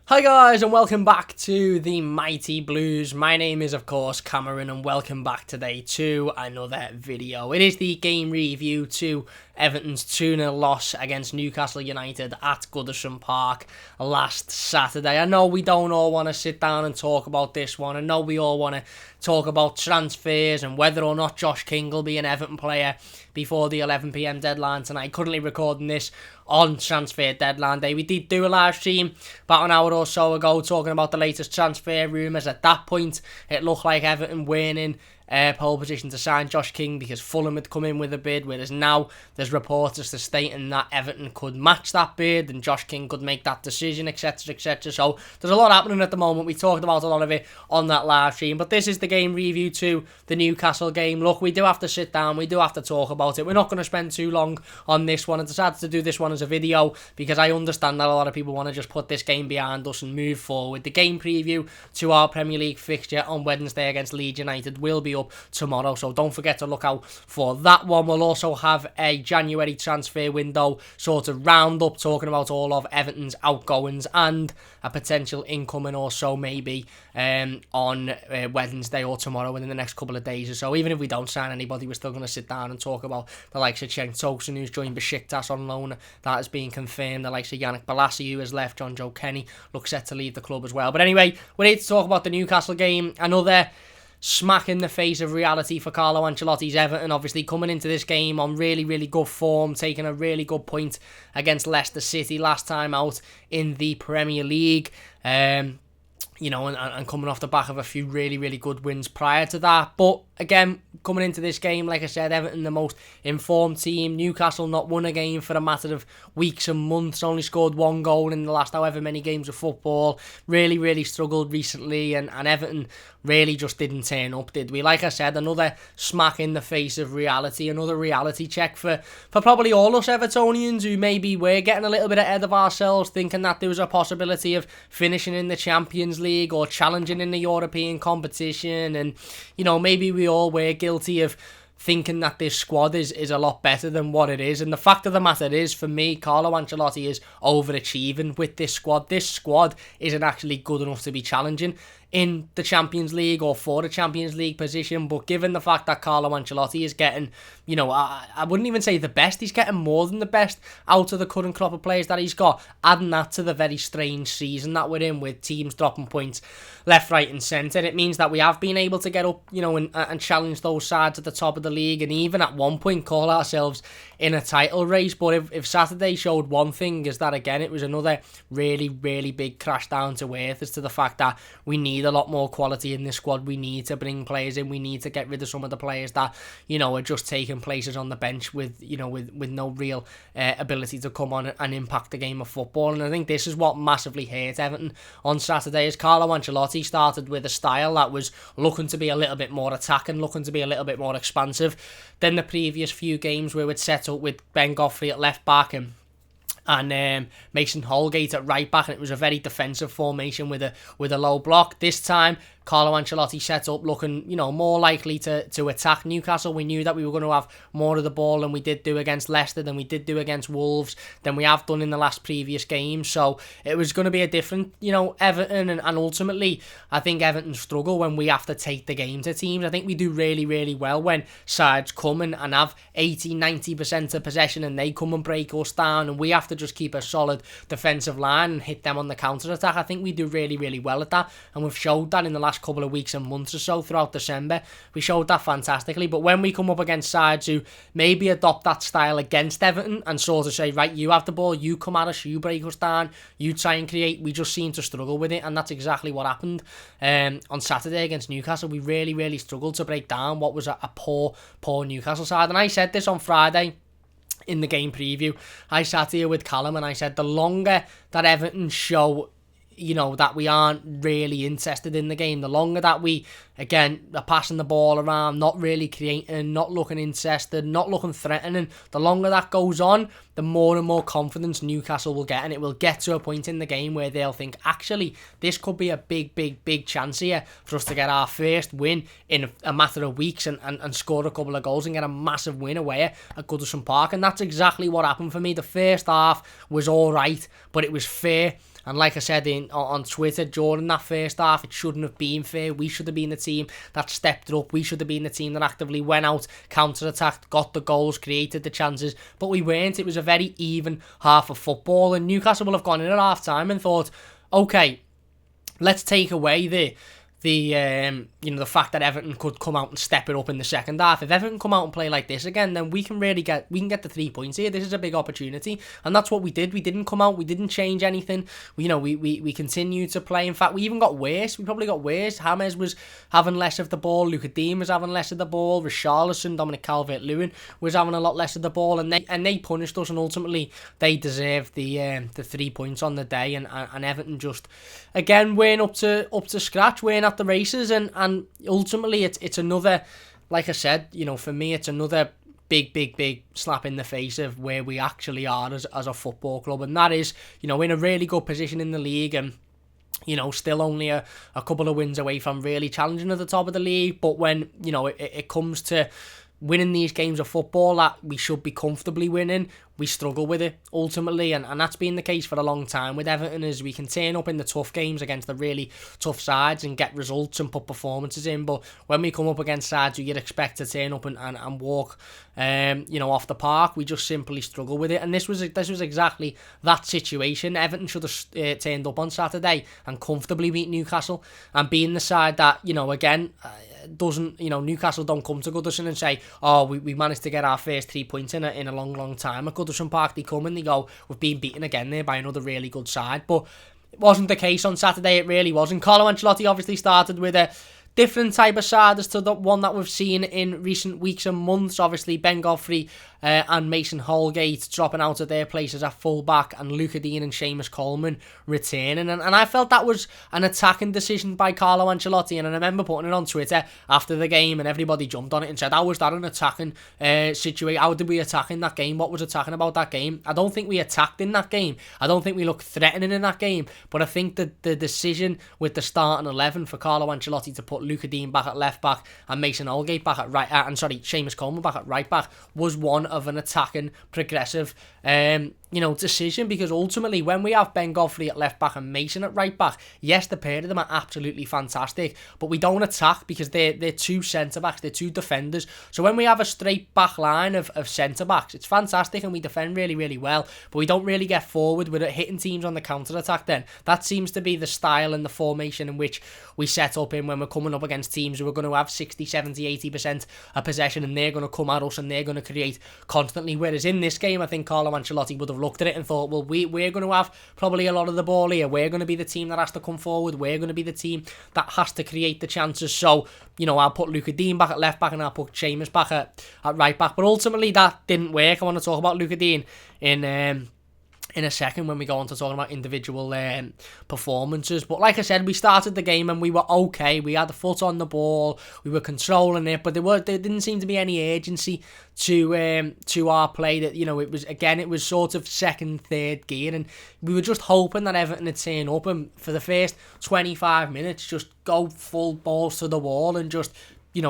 Hi guys, and welcome back to the Mighty Blues. My name is of course Cameron, and welcome back today to another video. It is the game review to Everton's 2-0 loss against Newcastle United at Goodison Park last Saturday. I know we don't all want to sit down and talk about this one. I know we all want to talk about transfers and whether or not Josh King will be an Everton player before the 11 PM deadline tonight. Currently recording this on transfer deadline day. We did do a live stream about an hour or so ago talking about the latest transfer rumours. At that point, it looked like Everton weren't in pole position to sign Josh King because Fulham had come in with a bid, whereas now there's reports as to stating that Everton could match that bid and Josh King could make that decision, etc, etc. So there's a lot happening at the moment. We talked about a lot of it on that live stream, but this is the game review to the Newcastle game. Look, we do have to sit down, we do have to talk about it. We're not going to spend too long on this one. I decided to do this one as a video because I understand that a lot of people want to just put this game behind us and move forward. The game preview to our Premier League fixture on Wednesday against Leeds United will be up tomorrow, so don't forget to look out for that one. We'll also have a January transfer window sort of roundup talking about all of Everton's outgoings and a potential incoming or so maybe on Wednesday or tomorrow within the next couple of days or so. Even if we don't sign anybody, we're still going to sit down and talk about the likes of Cenk Tosun, who's joined Besiktas on loan. That has been confirmed. The likes of Yannick Bolasie, who has left. John Joe Kenny looks set to leave the club as well. But anyway, we're here to talk about the Newcastle game. Another smack in the face of reality for Carlo Ancelotti's Everton, obviously coming into this game on really good form, taking a really good point against Leicester City last time out in the Premier League. You know, and coming off the back of a few really good wins prior to that. But again, coming into this game, like I said, Everton the most informed team. Newcastle not won a game for a matter of weeks and months, only scored one goal in the last however many games of football. Really struggled recently, and Everton really just didn't turn up, did we? Like I said, another smack in the face of reality, another reality check for probably all us Evertonians who maybe were getting a little bit ahead of ourselves, thinking that there was a possibility of finishing in the Champions League or challenging in the European competition. And, you know, maybe we all were guilty of thinking that this squad is a lot better than what it is. And the fact of the matter is, for me, Carlo Ancelotti is overachieving with this squad. This squad isn't actually good enough to be challenging in the Champions League or for the Champions League position. But given the fact that Carlo Ancelotti is getting, you know, I wouldn't even say the best, he's getting more than the best out of the current crop of players that he's got. Adding that to the very strange season that we're in with teams dropping points left, right and centre, it means that we have been able to get up, you know, and challenge those sides at the top of the league, and even at one point call ourselves in a title race. But if Saturday showed one thing, is that again it was another really big crash down to earth as to the fact that we need a lot more quality in this squad. We need to bring players in. We need to get rid of some of the players that, you know, are just taking places on the bench with, you know, with no real ability to come on and impact the game of football. And I think this is what massively hurt Everton on Saturday, as Carlo Ancelotti started with a style that was looking to be a little bit more attacking, looking to be a little bit more expansive than the previous few games where we'd set up with Ben Godfrey at left back and Mason Holgate at right back, and it was a very defensive formation with a low block. This time Carlo Ancelotti set up looking, you know, more likely to attack Newcastle. We knew that we were going to have more of the ball than we did do against Leicester, than we did do against Wolves, than we have done in the last previous games. So it was going to be a different, you know, Everton, and ultimately I think Everton struggle when we have to take the game to teams. I think we do really well when sides come and have 80-90% of possession and they come and break us down, and we have to just keep a solid defensive line and hit them on the counter-attack. I think we do really well at that, and we've showed that in the last couple of weeks and months or so throughout December. We showed that fantastically. But when we come up against sides who maybe adopt that style against Everton and sort of say, right, you have the ball, you come at us, you break us down, you try and create, we just seem to struggle with it. And that's exactly what happened on Saturday against Newcastle. We really struggled to break down what was a poor Newcastle side. And I said this on Friday in the game preview. I sat here with Callum and I said the longer that Everton show, you know, that we aren't really interested in the game, the longer that we, again, are passing the ball around, not really creating, not looking interested, not looking threatening, the longer that goes on, the more and more confidence Newcastle will get, and it will get to a point in the game where they'll think, actually, this could be a big chance here for us to get our first win in a matter of weeks and score a couple of goals and get a massive win away at Goodison Park. And that's exactly what happened for me. The first half was all right, but it was fair And like I said on Twitter during that first half, it shouldn't have been fair. We should have been the team that stepped up. We should have been the team that actively went out, counter-attacked, got the goals, created the chances. But we weren't. It was a very even half of football. And Newcastle will have gone in at half-time and thought, okay, let's take away the fact that Everton could come out and step it up in the second half. If Everton come out and play like this again, then we can get the 3 points here. This is a big opportunity, and that's what we did. We didn't come out, we didn't change anything. We continued to play. In fact, we even got worse. We probably got worse. James was having less of the ball. Luka Dean was having less of the ball. Richarlison, Dominic Calvert-Lewin was having a lot less of the ball, and they punished us, and ultimately they deserved the 3 points on the day. And Everton just again weren't up to scratch, weren't at the races, and ultimately it's another, like I said, for me it's another big slap in the face of where we actually are as a football club, and that is, in a really good position in the league, and still only a couple of wins away from really challenging at the top of the league. But when it comes to winning these games of football that we should be comfortably winning, we struggle with it ultimately, and that's been the case for a long time with Everton. As we can turn up in the tough games against the really tough sides and get results and put performances in, but when we come up against sides who you'd expect to turn up and walk off the park, we just simply struggle with it. And this was exactly that situation. Everton should have turned up on Saturday and comfortably beat Newcastle, and being the side that Newcastle don't come to Goodison and say, oh, we managed to get our first 3 points in a long time at Goodison Park. They come and they go, we've been beaten again there by another really good side. But it wasn't the case on Saturday. It really wasn't. Carlo Ancelotti obviously started with a different type of side as to the one that we've seen in recent weeks and months. Obviously, Ben Godfrey and Mason Holgate dropping out of their places at full-back, and Luka Dean and Seamus Coleman returning. And I felt that was an attacking decision by Carlo Ancelotti, and I remember putting it on Twitter after the game, and everybody jumped on it and said, how was that an attacking situation? How did we attack in that game? What was attacking about that game? I don't think we attacked in that game. I don't think we looked threatening in that game, but I think that the decision with the starting 11 for Carlo Ancelotti to put Luka Dean back at left-back and Mason Holgate back at right, Seamus Coleman back at right-back was one of an attacking, progressive decision, because ultimately when we have Ben Godfrey at left back and Mason at right back, yes, the pair of them are absolutely fantastic, but we don't attack because they're two centre backs, they're two defenders. So when we have a straight back line of centre backs, it's fantastic and we defend really well, but we don't really get forward with it, hitting teams on the counter attack. Then that seems to be the style and the formation in which we set up in when we're coming up against teams who are going to have 60, 70, 80% of possession, and they're going to come at us and they're going to create constantly. Whereas in this game, I think Carlo Ancelotti would have looked at it and thought, well, we're going to have probably a lot of the ball here. We're going to be the team that has to come forward. We're going to be the team that has to create the chances. So, I'll put Luka Dean back at left back and I'll put Seamus back at right back. But ultimately, that didn't work. I want to talk about Luka Dean in a second when we go on to talking about individual performances. But like I said, we started the game and we were okay. We had the foot on the ball, we were controlling it, but there didn't seem to be any urgency to our play. That it was sort of second, third gear, and we were just hoping that Everton would turn up and for the first 25 minutes just go full balls to the wall and just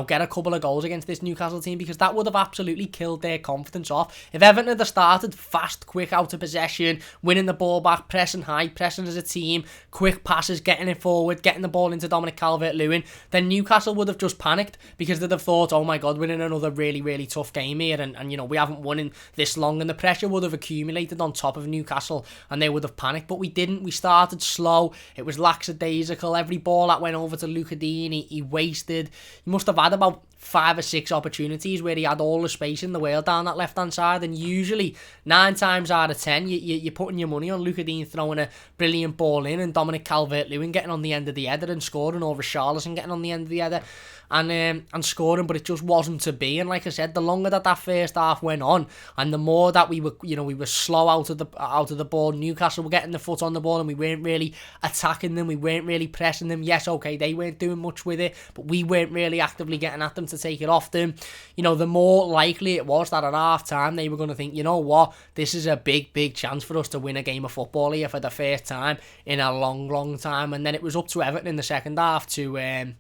get a couple of goals against this Newcastle team, because that would have absolutely killed their confidence off. If Everton had started fast, quick, out of possession, winning the ball back, pressing high, pressing as a team, quick passes, getting it forward, getting the ball into Dominic Calvert-Lewin, then Newcastle would have just panicked, because they'd have thought, oh my God, we're in another really tough game here, and we haven't won in this long, and the pressure would have accumulated on top of Newcastle, and they would have panicked. But we didn't. We started slow. It was lackadaisical. Every ball that went over to Luka Dean, he wasted. He must have had about 5 or 6 opportunities where he had all the space in the world down that left-hand side, and usually 9 times out of 10 you're putting your money on Luka Dean throwing a brilliant ball in and Dominic Calvert-Lewin getting on the end of the header and scoring, or Richarlison getting on the end of the header and scoring, but it just wasn't to be. And like I said, the longer that first half went on, and the more that we were slow out of the ball, Newcastle were getting the foot on the ball, and we weren't really attacking them, we weren't really pressing them. Yes, okay, they weren't doing much with it, but we weren't really actively getting at them to take it off them. The more likely it was that at half time they were going to think, you know what, this is a big chance for us to win a game of football here for the first time in a long time. And then it was up to Everton in the second half to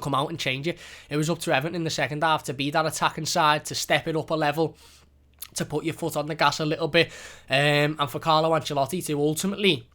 come out and change it. It was up to Everton in the second half to be that attacking side, to step it up a level, to put your foot on the gas a little bit, and for Carlo Ancelotti to ultimately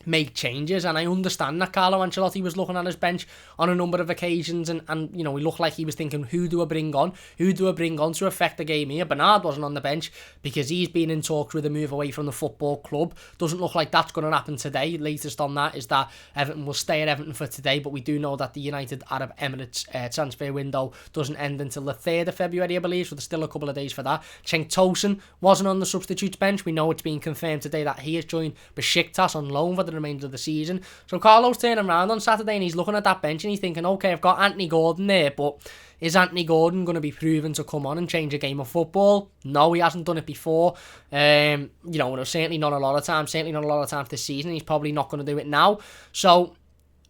make changes. And I understand that Carlo Ancelotti was looking at his bench on a number of occasions, and you know, he looked like he was thinking, who do I bring on? Who do I bring on to affect the game here? Bernard wasn't on the bench because he's been in talks with a move away from the football club. Doesn't look like that's going to happen today. Latest on that is that Everton will stay at Everton for today, but we do know that the United Arab Emirates transfer window doesn't end until the 3rd of February, I believe, so there's still a couple of days for that. Cenk Tosun wasn't on the substitutes bench. We know it's been confirmed today that he has joined Besiktas on loan for the remainder of the season. So Carlo's turning around on Saturday and he's looking at that bench and he's thinking, okay, I've got Anthony Gordon there, but is Anthony Gordon going to be proven to come on and change a game of football? No, he hasn't done it before. You know, certainly not a lot of times. Certainly not a lot of times this season. He's probably not going to do it now. So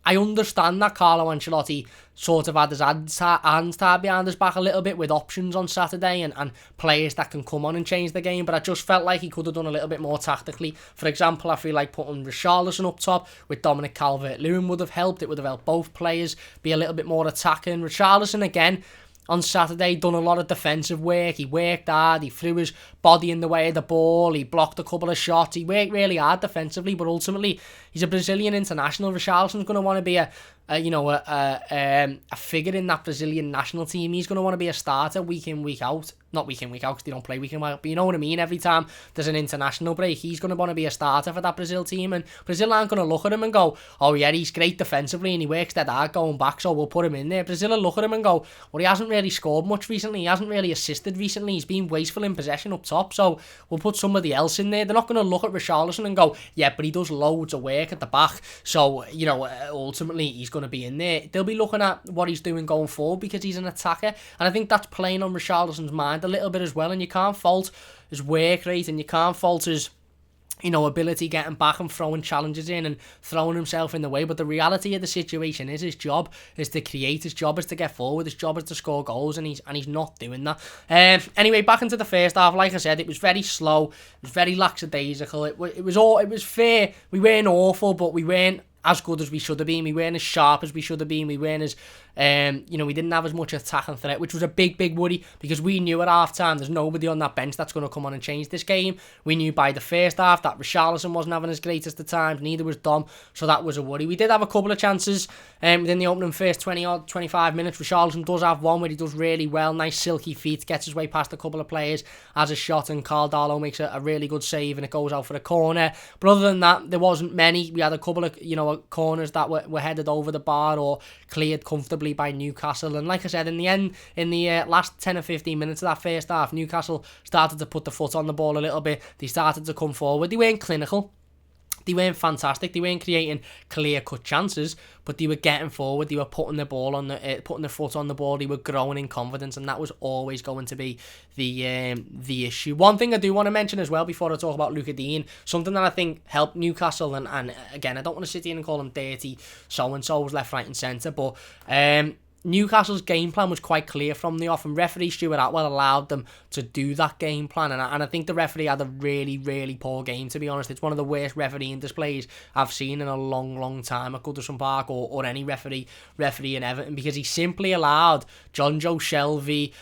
I understand that Carlo Ancelotti sort of had his hands tied behind his back a little bit with options on Saturday and players that can come on and change the game, but I just felt like he could have done a little bit more tactically. For example, I feel like putting Richarlison up top with Dominic Calvert-Lewin would have helped. It would have helped both players be a little bit more attacking. Richarlison, again, on Saturday, done a lot of defensive work. He worked hard. He threw his body in the way of the ball. He blocked a couple of shots. He worked really hard defensively, but ultimately, he's a Brazilian international. Richarlison's going to want to be a figure in that Brazilian national team. He's going to want to be a starter week in, week out. Not week in, week out because they don't play week in, week out, but you know what I mean? Every time there's an international break, he's going to want to be a starter for that Brazil team, and Brazil aren't going to look at him and go, oh yeah, he's great defensively and he works dead hard going back, so we'll put him in there. Brazil will look at him and go, well, he hasn't really scored much recently, he hasn't really assisted recently, he's been wasteful in possession up top, so we'll put somebody else in there. They're not going to look at Richarlison and go, yeah, but he does loads of work at the back, so, you know, ultimately he's going to be in there. They'll be looking at what he's doing going forward because he's an attacker, and I think that's playing on Richarlison's mind a little bit as well, and you can't fault his work rate and you can't fault his, you know, ability getting back and throwing challenges in and throwing himself in the way, but the reality of the situation is his job is to create, his job is to get forward, his job is to score goals, and he's not doing that. Anyway, back into the first half, like I said, it was very slow, it was very lackadaisical, it was fair, we weren't awful, but we weren't as good as we should have been. We weren't as sharp as we should have been. We weren't as, we didn't have as much attack and threat, which was a big worry because we knew at half-time there's nobody on that bench that's going to come on and change this game. We knew by the first half that Richarlison wasn't having his greatest of times, neither was Dom, so that was a worry. We did have a couple of chances within the opening first 25 minutes. Richarlison does have one where he does really well, nice silky feet, gets his way past a couple of players, has a shot, and Carl Darlow makes a really good save and it goes out for a corner. But other than that, there wasn't many. We had a couple of, corners that were headed over the bar or cleared comfortably by Newcastle, and like I said, in the end, in the last 10 or 15 minutes of that first half, Newcastle started to put the foot on the ball a little bit. They started to come forward. They weren't clinical, they weren't fantastic, they weren't creating clear-cut chances, but they were getting forward, they were putting the ball on putting their foot on the ball, they were growing in confidence, and that was always going to be the issue. One thing I do want to mention as well before I talk about Luca Dean, something that I think helped Newcastle, and again, I don't want to sit here and call them dirty so-and-so's left, right and centre, but Newcastle's game plan was quite clear from the off, and referee Stuart Atwell allowed them to do that game plan, and I think the referee had a really poor game, to be honest. It's one of the worst refereeing displays I've seen in a long time at Goodison Park or any referee in Everton, because he simply allowed John Joe Shelvey,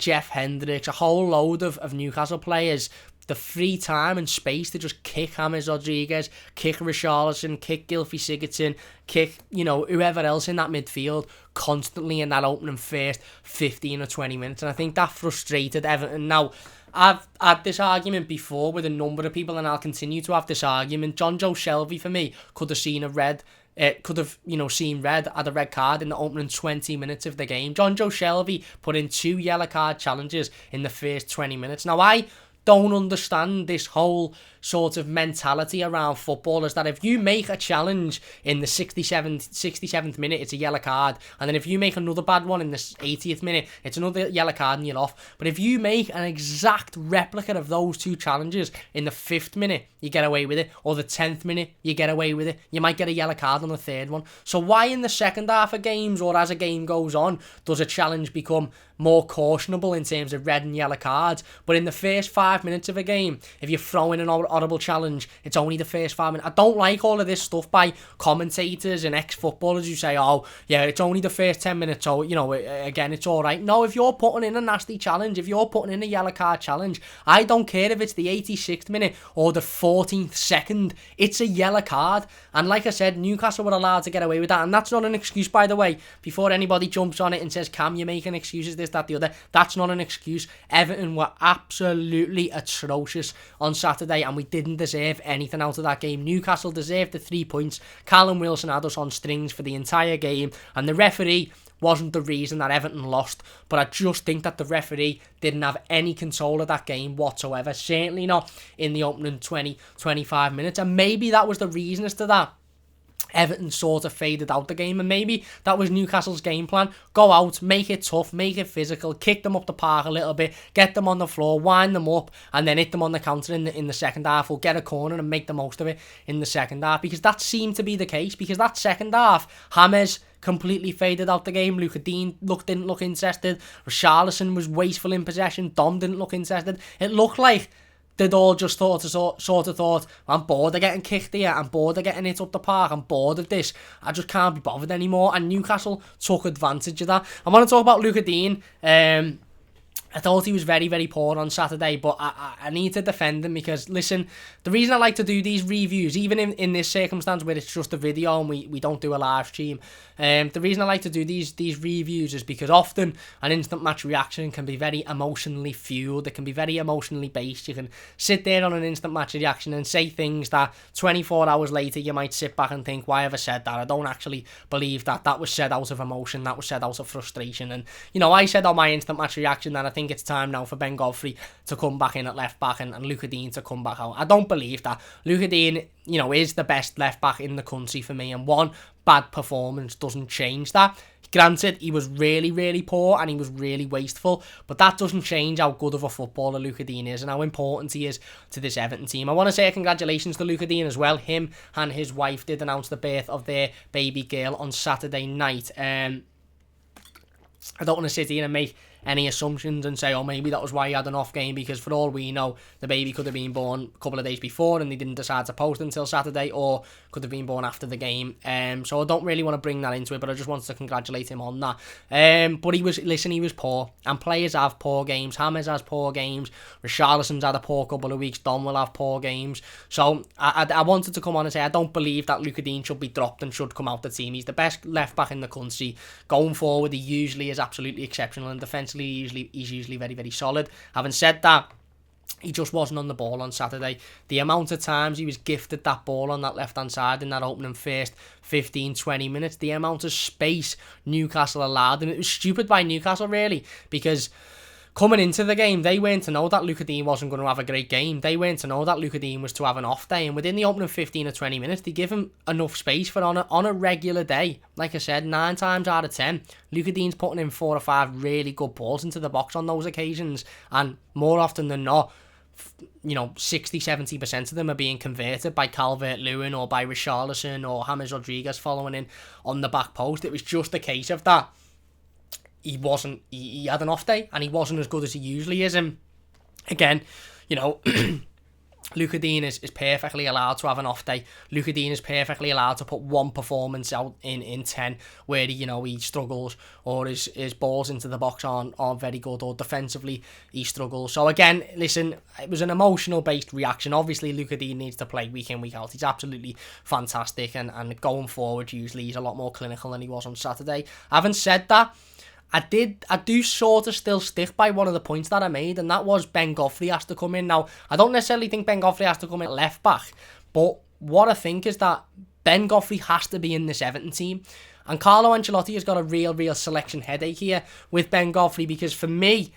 Jeff Hendricks, a whole load of Newcastle players the free time and space to just kick James Rodriguez, kick Richarlison, kick Gylfi Sigurdsson, kick, whoever else in that midfield constantly in that opening first 15 or 20 minutes. And I think that frustrated Everton. Now, I've had this argument before with a number of people, and I'll continue to have this argument. John Joe Shelvey, for me, could have seen red, had a red card in the opening 20 minutes of the game. John Joe Shelvey put in 2 yellow card challenges in the first 20 minutes. Now, I don't understand this whole sort of mentality around football, is that if you make a challenge in the 67th minute, it's a yellow card, and then if you make another bad one in the 80th minute, it's another yellow card and you're off. But if you make an exact replica of those 2 challenges in the 5th minute, you get away with it, or the 10th minute, you get away with it. You might get a yellow card on the 3rd one. So why in the second half of games, or as a game goes on, does a challenge become more cautionable in terms of red and yellow cards. But in the first 5 minutes of a game, if you're throwing an audible challenge, it's only the first 5 minutes. I don't like all of this stuff by commentators and ex-footballers who say, oh, yeah, it's only the first 10 minutes, so, you know, again, it's all right. No, if you're putting in a nasty challenge, if you're putting in a yellow card challenge, I don't care if it's the 86th minute or the 14th second, it's a yellow card. And like I said, Newcastle were allowed to get away with that, and that's not an excuse, by the way, before anybody jumps on it and says, Cam, you're making excuses, this, that, the other. That's not an excuse. Everton were absolutely atrocious on Saturday, and we didn't deserve anything out of that game. Newcastle deserved the 3 points. Callum Wilson had us on strings for the entire game, and the referee wasn't the reason that Everton lost, but I just think that the referee didn't have any control of that game whatsoever, certainly not in the opening 20-25 minutes, and maybe that was the reason as to that. Everton sort of faded out the game, and maybe that was Newcastle's game plan. Go out, make it tough, make it physical, kick them up the park a little bit, get them on the floor, wind them up, and then hit them on the counter in the second half, or get a corner and make the most of it in the second half, because that seemed to be the case, because that second half, James completely faded out the game. Luca Dean didn't look interested. Richarlison was wasteful in possession. Dom didn't look interested. It looked like they'd all just sort of thought, I'm bored of getting kicked here, I'm bored of getting hit up the park, I'm bored of this, I just can't be bothered anymore. And Newcastle took advantage of that. I want to talk about Luca Dean. I thought he was very, very poor on Saturday, but I need to defend him because, listen, the reason I like to do these reviews, even in this circumstance where it's just a video and we don't do a live stream, the reason I like to do these reviews is because often an instant match reaction can be very emotionally fueled, it can be very emotionally based. You can sit there on an instant match reaction and say things that 24 hours later you might sit back and think, why have I said that? I don't actually believe that. That was said out of emotion, that was said out of frustration. And, you know, I said on my instant match reaction that I think it's time now for Ben Godfrey to come back in at left back and Luca Dean to come back out. I don't believe that. Luca Dean, you know, is the best left back in the country for me, and one bad performance doesn't change that. Granted, he was really, really poor and he was really wasteful, but that doesn't change how good of a footballer Luca Dean is and how important he is to this Everton team. I want to say congratulations to Luca Dean as well. Him and his wife did announce the birth of their baby girl on Saturday night. I don't want to sit here and make any assumptions and say, oh, maybe that was why he had an off game, because for all we know, the baby could have been born a couple of days before and they didn't decide to post until Saturday, or could have been born after the game. So I don't really want to bring that into it, but I just wanted to congratulate him on that. But he was poor, and players have poor games. James has poor games. Richarlison's had a poor couple of weeks. Dom will have poor games. So I wanted to come on and say I don't believe that Luca Dean should be dropped and should come out the team. He's the best left back in the country. Going forward, he usually is absolutely exceptional, and defensively he's usually very, very solid. Having said that, he just wasn't on the ball on Saturday. The amount of times he was gifted that ball on that left-hand side in that opening first 15-20 minutes, the amount of space Newcastle allowed him, it was stupid by Newcastle, really, because coming into the game, they weren't to know that Luca Dean wasn't going to have a great game. They weren't to know that Luca Dean was to have an off day. And within the opening 15 or 20 minutes, they give him enough space for on a regular day. Like I said, 9 times out of 10, Luca Dean's putting in 4 or 5 really good balls into the box on those occasions. And more often than not, you know, 60-70% of them are being converted by Calvert-Lewin or by Richarlison or James Rodriguez following in on the back post. It was just a case of that. He had an off day and he wasn't as good as he usually is. And again, you know, Luca Dean is perfectly allowed to have an off day. Luca Dean is perfectly allowed to put one performance out in 10 where he struggles, or his balls into the box aren't very good, or defensively he struggles. So again, listen, it was an emotional based reaction. Obviously Luca Dean needs to play week in, week out. He's absolutely fantastic, and going forward usually he's a lot more clinical than he was on Saturday. Having said that, I do sort of still stick by one of the points that I made, and that was Ben Godfrey has to come in. Now, I don't necessarily think Ben Godfrey has to come in at left back, but what I think is that Ben Godfrey has to be in this Everton team. And Carlo Ancelotti has got a real selection headache here with Ben Godfrey, because for me,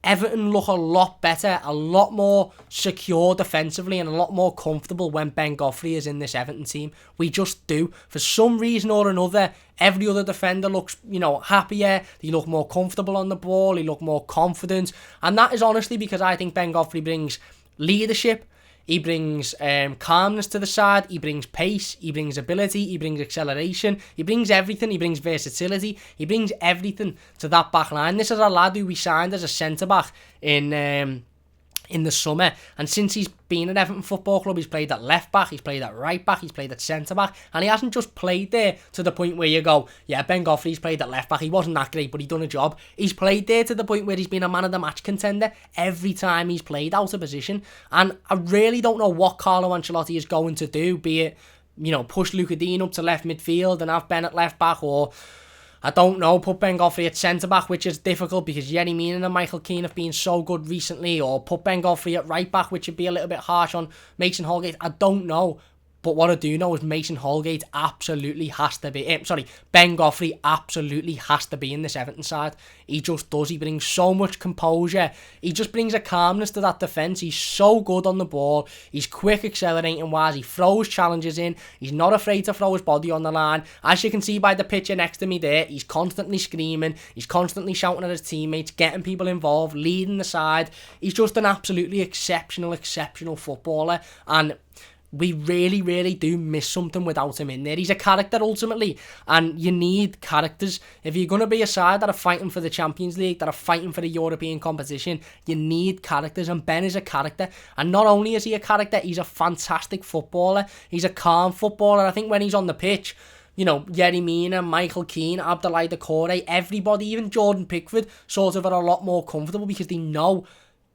Everton look a lot better, a lot more secure defensively, and a lot more comfortable when Ben Godfrey is in this Everton team. We just do. For some reason or another, every other defender looks, you know, happier. They look more comfortable on the ball. They look more confident. And that is honestly because I think Ben Godfrey brings leadership. He brings calmness to the side. He brings pace. He brings ability. He brings acceleration. He brings everything. He brings versatility. He brings everything to that back line. This is a lad who we signed as a centre-back in the summer, and since he's been at Everton Football Club, he's played at left back, he's played at right back, he's played at centre back, and he hasn't just played there to the point where you go, yeah, Ben Godfrey's played at left back, he wasn't that great, but he done a job. He's played there to the point where he's been a man of the match contender every time he's played out of position, and I really don't know what Carlo Ancelotti is going to do, be it, push Luca Dean up to left midfield and have Ben at left back, or I don't know, put Ben Godfrey at centre-back, which is difficult because Yerry Mina and Michael Keane have been so good recently, or put Ben Godfrey at right-back, which would be a little bit harsh on Mason Holgate. I don't know. But what I do know is Mason Holgate absolutely has to be... Ben Godfrey absolutely has to be in this Everton side. He just does. He brings so much composure. He just brings a calmness to that defence. He's so good on the ball. He's quick accelerating-wise. He throws challenges in. He's not afraid to throw his body on the line. As you can see by the picture next to me there, he's constantly screaming. He's constantly shouting at his teammates, getting people involved, leading the side. He's just an absolutely exceptional footballer. And we really, really do miss something without him in there. He's a character ultimately, and you need characters. If you're going to be a side that are fighting for the Champions League, that are fighting for the European competition, you need characters, and Ben is a character. And not only is he a character, he's a fantastic footballer. He's a calm footballer. I think when he's on the pitch, Yerry Mina, Michael Keane, Abdoulaye Doucouré, everybody, even Jordan Pickford, sort of are a lot more comfortable because they know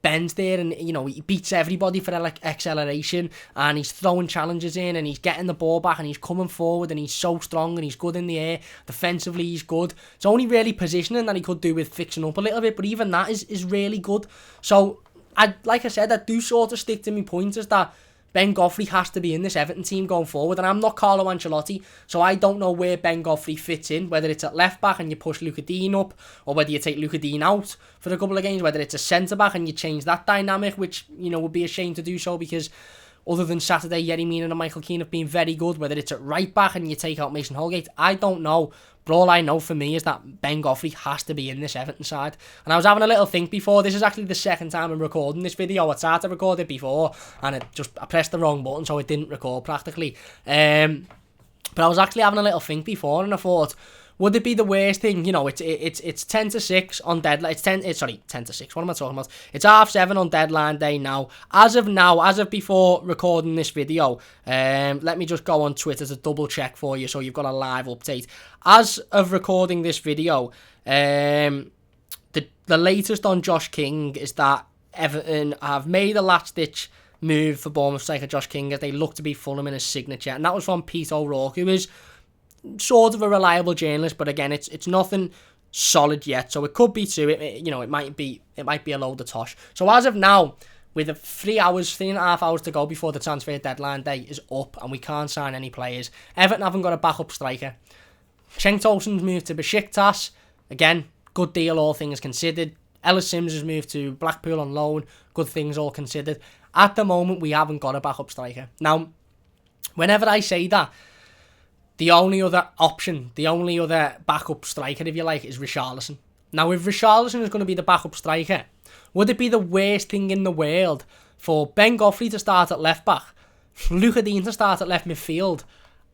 Ben's there, and he beats everybody for acceleration, and he's throwing challenges in, and he's getting the ball back, and he's coming forward, and he's so strong, and he's good in the air. Defensively, he's good. It's only really positioning that he could do with fixing up a little bit, but even that is really good. So, like I said, I do sort of stick to my point is that Ben Godfrey has to be in this Everton team going forward, and I'm not Carlo Ancelotti, so I don't know where Ben Godfrey fits in, whether it's at left back and you push Luca Dean up, or whether you take Luca Dean out for a couple of games, whether it's a centre back and you change that dynamic, which would be a shame to do so because other than Saturday, Yerry Mina and Michael Keane have been very good, whether it's at right back and you take out Mason Holgate, I don't know. But all I know for me is that Ben Godfrey has to be in this Everton side. And I was having a little think before. This is actually the second time I'm recording this video. I tried to record it before and I pressed the wrong button, so it didn't record practically. But I was actually having a little think before, and I thought, would it be the worst thing? It's 10 to 6 on deadline. It's 10 to 6. What am I talking about? It's 7:30 on deadline day now. As of before recording this video, let me just go on Twitter to double check for you so you've got a live update. As of recording this video, the latest on Josh King is that Everton have made a last-ditch move for Bournemouth striker Josh King as they look to be Fulham in his signature. And that was from Pete O'Rourke, who is sort of a reliable journalist, but again, it's nothing solid yet, so it could be true. It might be a load of tosh. So as of now, with 3.5 hours to go before the transfer deadline day is up, and we can't sign any players. Everton haven't got a backup striker. Cenk Tosun's moved to Besiktas. Again, good deal, all things considered. Ellis Sims has moved to Blackpool on loan. Good things all considered. At the moment, we haven't got a backup striker. Now, whenever I say that, the only other option, the only other backup striker, if you like, is Richarlison. Now, if Richarlison is going to be the backup striker, would it be the worst thing in the world for Ben Godfrey to start at left back, Luca Dean to start at left midfield,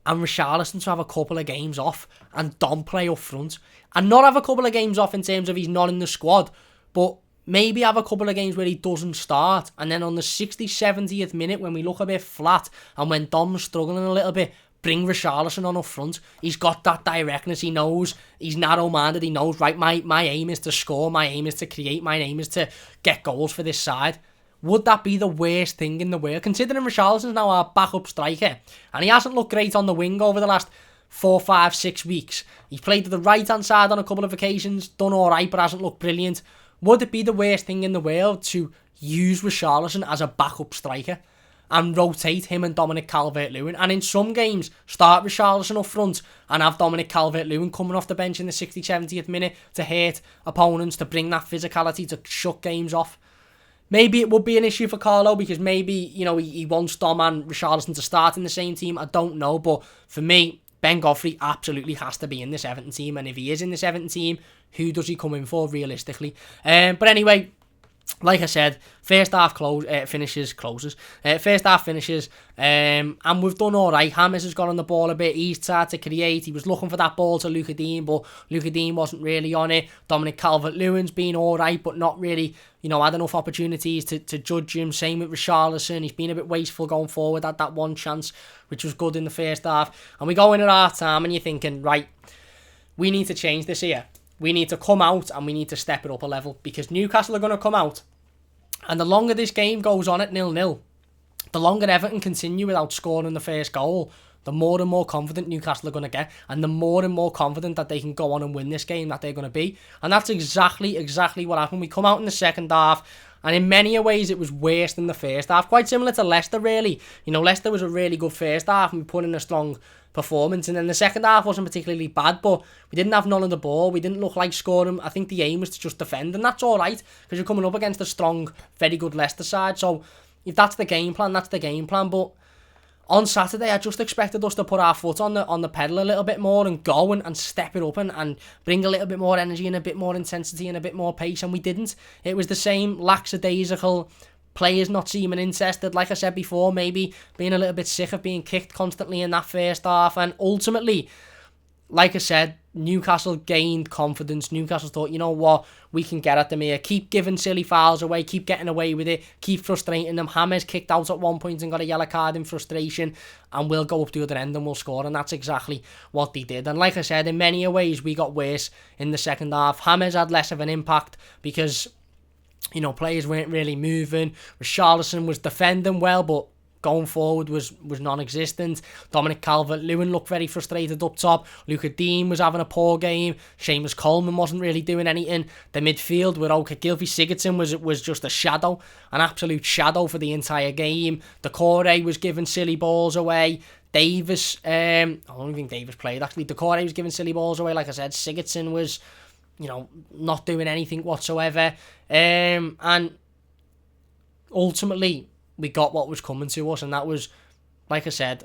and Richarlison to have a couple of games off, and Dom play up front, and not have a couple of games off in terms of he's not in the squad, but maybe have a couple of games where he doesn't start, and then on the 60th, 70th minute, when we look a bit flat, and when Dom's struggling a little bit, bring Richarlison on up front. He's got that directness. He knows he's narrow-minded. He knows, right, my aim is to score. My aim is to create. My aim is to get goals for this side. Would that be the worst thing in the world? Considering Richarlison's now our backup striker, and he hasn't looked great on the wing over the last 4, 5, 6 weeks. He's played to the right-hand side on a couple of occasions, done all right, but hasn't looked brilliant. Would it be the worst thing in the world to use Richarlison as a backup striker and rotate him and Dominic Calvert-Lewin, and in some games start Richarlison up front and have Dominic Calvert-Lewin coming off the bench in the 60th, 70th minute to hurt opponents, to bring that physicality, to shut games off? Maybe it would be an issue for Carlo because maybe, he wants Dom and Richarlison to start in the same team. I don't know, but for me, Ben Godfrey absolutely has to be in this Everton team, and if he is in this Everton team, who does he come in for realistically? But anyway, Like I said, first half finishes, and we've done alright. James has got on the ball a bit, he's tried to create, he was looking for that ball to Luca Dean, but Luca Dean wasn't really on it. Dominic Calvert-Lewin's been alright, but not really, had enough opportunities to judge him. Same with Richarlison, he's been a bit wasteful going forward, had that one chance, which was good in the first half. And we go in at half time, and you're thinking, right, we need to change this here. We need to come out and we need to step it up a level, because Newcastle are going to come out, and the longer this game goes on at 0-0, the longer Everton continue without scoring the first goal, the more and more confident Newcastle are going to get, and the more and more confident that they can go on and win this game that they're going to be. And that's exactly what happened. We come out in the second half, and in many ways it was worse than the first half. Quite similar to Leicester, really. Leicester was a really good first half, and we put in a strong performance, and then the second half wasn't particularly bad, but we didn't have none of the ball. We didn't look like scoring. I think the aim was to just defend, and that's alright, because you're coming up against a strong, very good Leicester side. So if that's the game plan, that's the game plan. But on Saturday, I just expected us to put our foot on the pedal a little bit more and go and step it up and bring a little bit more energy and a bit more intensity and a bit more pace, and we didn't. It was the same lackadaisical, players not seeming interested. Like I said before, maybe being a little bit sick of being kicked constantly in that first half, and ultimately, like I said, Newcastle gained confidence. Newcastle thought, you know what, we can get at them here. Keep giving silly fouls away, keep getting away with it, keep frustrating them. James kicked out at one point and got a yellow card in frustration, and we'll go up the other end and we'll score, and that's exactly what they did. And like I said, in many ways, we got worse in the second half. James had less of an impact because players weren't really moving. Richarlison was defending well, but going forward was non-existent. Dominic Calvert-Lewin looked very frustrated up top. Luca Dean was having a poor game. Seamus Coleman wasn't really doing anything. The midfield were okay. Godfrey was just a shadow, an absolute shadow for the entire game. Decore was giving silly balls away. Davis, I don't think Davis played actually. Decore was giving silly balls away. Like I said, Sigurdsson was not doing anything whatsoever. And ultimately, we got what was coming to us, and that was, like I said,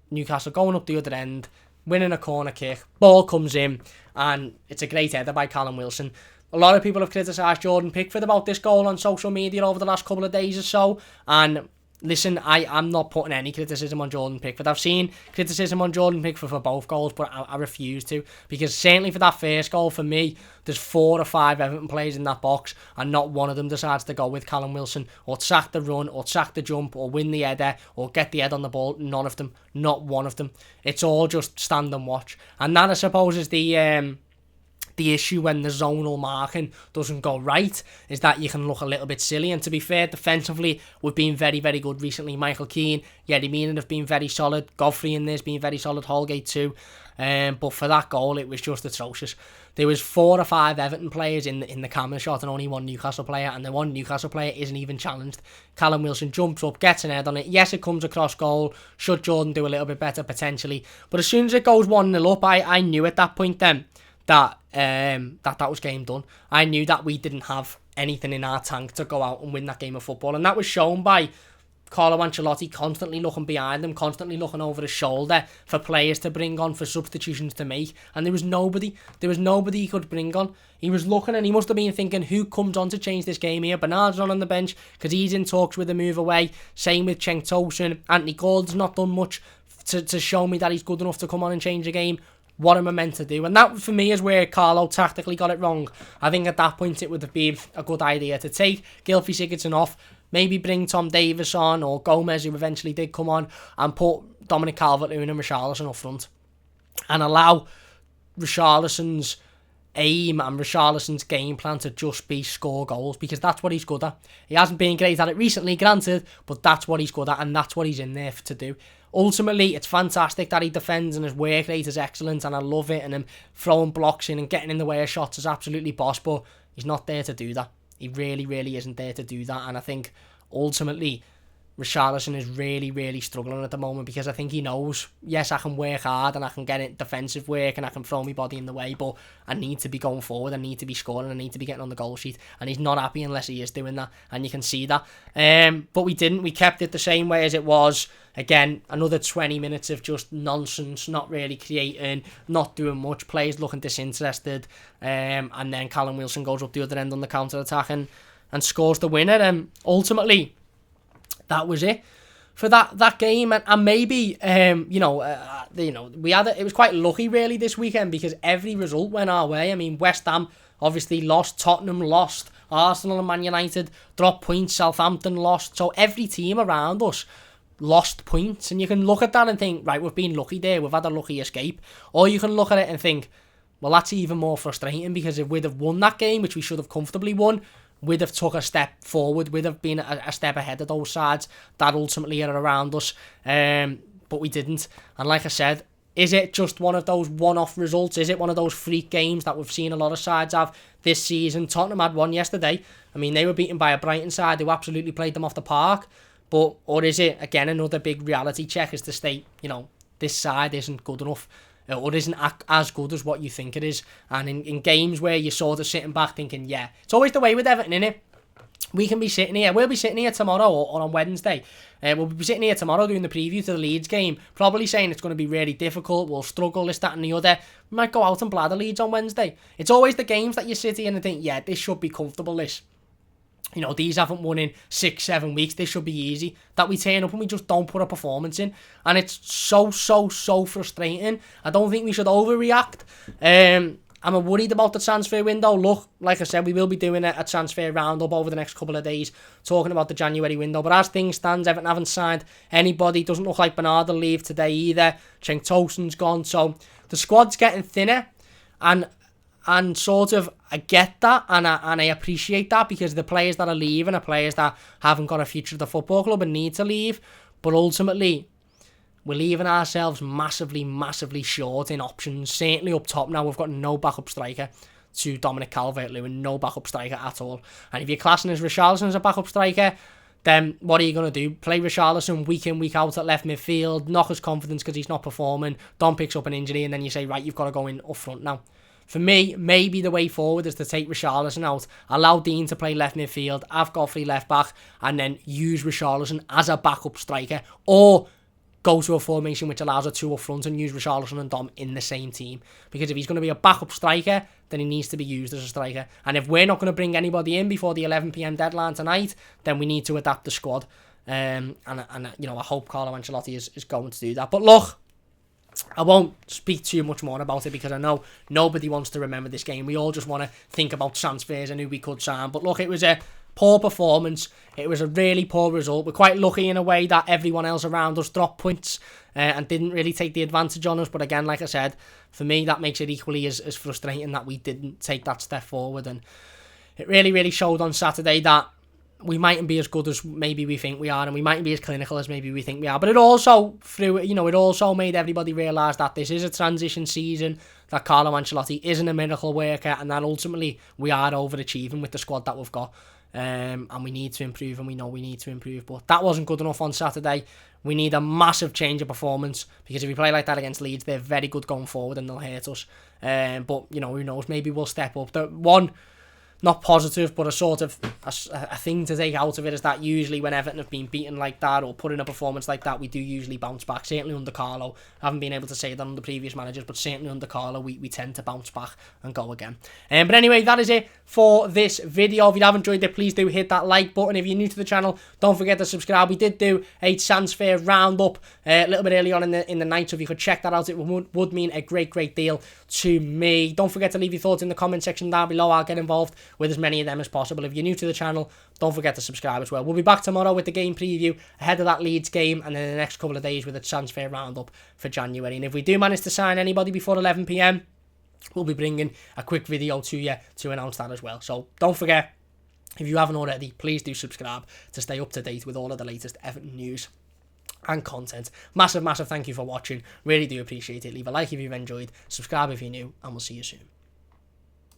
Newcastle going up the other end, winning a corner kick, ball comes in, and it's a great header by Callum Wilson. A lot of people have criticised Jordan Pickford about this goal on social media over the last couple of days or so, and listen, I'm not putting any criticism on Jordan Pickford. I've seen criticism on Jordan Pickford for both goals, but I refuse to, because certainly for that first goal, for me, there's 4 or 5 Everton players in that box, and not one of them decides to go with Callum Wilson, or sack the run, or sack the jump, or win the header, or get the head on the ball. None of them. Not one of them. It's all just stand and watch. And that, I suppose, is the issue when the zonal marking doesn't go right, is that you can look a little bit silly. And to be fair, defensively, we've been very, very good recently. Michael Keane, Yerry Mina have been very solid. Godfrey in there's been very solid. Holgate too. But for that goal, it was just atrocious. There was 4 or 5 Everton players in the camera shot and only one Newcastle player, and the one Newcastle player isn't even challenged. Callum Wilson jumps up, gets an head on it. Yes, it comes across goal. Should Jordan do a little bit better? Potentially. But as soon as it goes 1-0 up, I knew at that point then that was game done. I knew that we didn't have anything in our tank to go out and win that game of football, and that was shown by Carlo Ancelotti constantly looking behind him, constantly looking over his shoulder for players to bring on, for substitutions to make, and there was nobody he could bring on. He was looking, and he must have been thinking, who comes on to change this game here? Bernard's on the bench because he's in talks with a move away. Same with Cenk Tosun. Anthony Gordon's not done much to show me that he's good enough to come on and change the game. What am I meant to do? And that, for me, is where Carlo tactically got it wrong. I think at that point it would have been a good idea to take Godfrey Sigurdsson off, maybe bring Tom Davies on, or Gomez, who eventually did come on, and put Dominic Calvert-Lewin and Richarlison up front, and allow Richarlison's aim and Richarlison's game plan to just be score goals, because that's what he's good at. He hasn't been great at it recently, granted, but that's what he's good at, and that's what he's in there to do. Ultimately, it's fantastic that he defends, and his work rate is excellent, and I love it, and him throwing blocks in and getting in the way of shots is absolutely boss, but he's not there to do that. He really, really isn't there to do that, and I think ultimately Richarlison is really, really struggling at the moment, because I think he knows, yes, I can work hard and I can get it defensive work and I can throw my body in the way, but I need to be going forward, I need to be scoring, I need to be getting on the goal sheet, and he's not happy unless he is doing that, and you can see that. But we didn't. We kept it the same way as it was. Again, another 20 minutes of just nonsense, not really creating, not doing much, players looking disinterested, and then Callum Wilson goes up the other end on the counter-attack, and and scores the winner. And ultimately, that was it for that game. And maybe we had it was quite lucky really this weekend, because every result went our way. I mean, West Ham obviously lost, Tottenham lost, Arsenal and Man United dropped points, Southampton lost. So every team around us lost points, and you can look at that and think, right, we've been lucky there, we've had a lucky escape. Or you can look at it and think, well, that's even more frustrating, because if we'd have won that game, which we should have comfortably won, we'd have took a step forward, we'd have been a step ahead of those sides that ultimately are around us, but we didn't. And like I said, is it just one of those one-off results? Is it one of those freak games that we've seen a lot of sides have this season? Tottenham had one yesterday. I mean, they were beaten by a Brighton side who absolutely played them off the park. Or is it, again, another big reality check as to state, this side isn't good enough, or isn't as good as what you think it is. And in games where you're sort of sitting back thinking, yeah, it's always the way with Everton, innit? We can be sitting here, we'll be sitting here tomorrow or on Wednesday. We'll be sitting here tomorrow doing the preview to the Leeds game, probably saying it's going to be really difficult, we'll struggle, this, that and the other. We might go out and blather Leeds on Wednesday. It's always the games that you sit here and think, yeah, this should be comfortable, this. These haven't won in 6-7 weeks. This should be easy. That we turn up and we just don't put a performance in. And it's so frustrating. I don't think we should overreact. I'm worried about the transfer window. Look, like I said, we will be doing a transfer roundup over the next couple of days, talking about the January window. But as things stand, Everton haven't signed anybody. Doesn't look like Bernard will leave today either. Cenk Tosun's gone. So the squad's getting thinner. And sort of, I get that, and I appreciate that, because the players that are leaving are players that haven't got a future at the football club and need to leave. But ultimately, we're leaving ourselves massively short in options. Certainly up top now, we've got no backup striker to Dominic Calvert-Lewin, no backup striker at all. And if you're classing as Richarlison as a backup striker, then what are you going to do? Play Richarlison week in, week out at left midfield, knock his confidence because he's not performing, Dom picks up an injury, and then you say, right, you've got to go in up front now. For me, maybe the way forward is to take Richarlison out, allow Dean to play left midfield, have Godfrey left back, and then use Richarlison as a backup striker, or go to a formation which allows a two up front and use Richarlison and Dom in the same team. Because if he's going to be a backup striker, then he needs to be used as a striker. And if we're not going to bring anybody in before the 11 PM deadline tonight, then we need to adapt the squad. I hope Carlo Ancelotti is going to do that. But look, I won't speak too much more about it, because I know nobody wants to remember this game. We all just want to think about transfers and who we could sign. But look, it was a poor performance. It was a really poor result. We're quite lucky in a way that everyone else around us dropped points and didn't really take the advantage on us. But again, like I said, for me, that makes it equally as frustrating that we didn't take that step forward. And it really showed on Saturday that we mightn't be as good as maybe we think we are, and we mightn't be as clinical as maybe we think we are. But it also made everybody realise that this is a transition season, that Carlo Ancelotti isn't a miracle worker, and that ultimately we are overachieving with the squad that we've got. And we need to improve, and we know we need to improve. But that wasn't good enough on Saturday. We need a massive change of performance, because if we play like that against Leeds, they're very good going forward and they'll hurt us. But who knows? Maybe we'll step up. The one, not positive, but a sort of a thing to take out of it is that usually when Everton have been beaten like that or put in a performance like that, we do usually bounce back. Certainly under Carlo. I haven't been able to say that under previous managers, but certainly under Carlo, we tend to bounce back and go again. But anyway, that is it for this video. If you have enjoyed it, please do hit that like button. If you're new to the channel, don't forget to subscribe. We did do a transfer roundup a little bit early on in the night, so if you could check that out, it would mean a great deal to me. Don't forget to leave your thoughts in the comment section down below. I'll get involved with as many of them as possible. If you're new to the channel, don't forget to subscribe as well. We'll be back tomorrow with the game preview ahead of that Leeds game, and then the next couple of days with a transfer roundup for January. And if we do manage to sign anybody before 11 PM, we'll be bringing a quick video to you to announce that as well. So don't forget, if you haven't already, please do subscribe to stay up to date with all of the latest Everton news and content. Massive thank you for watching. Really do appreciate it. Leave a like if you've enjoyed, subscribe if you're new, and we'll see you soon.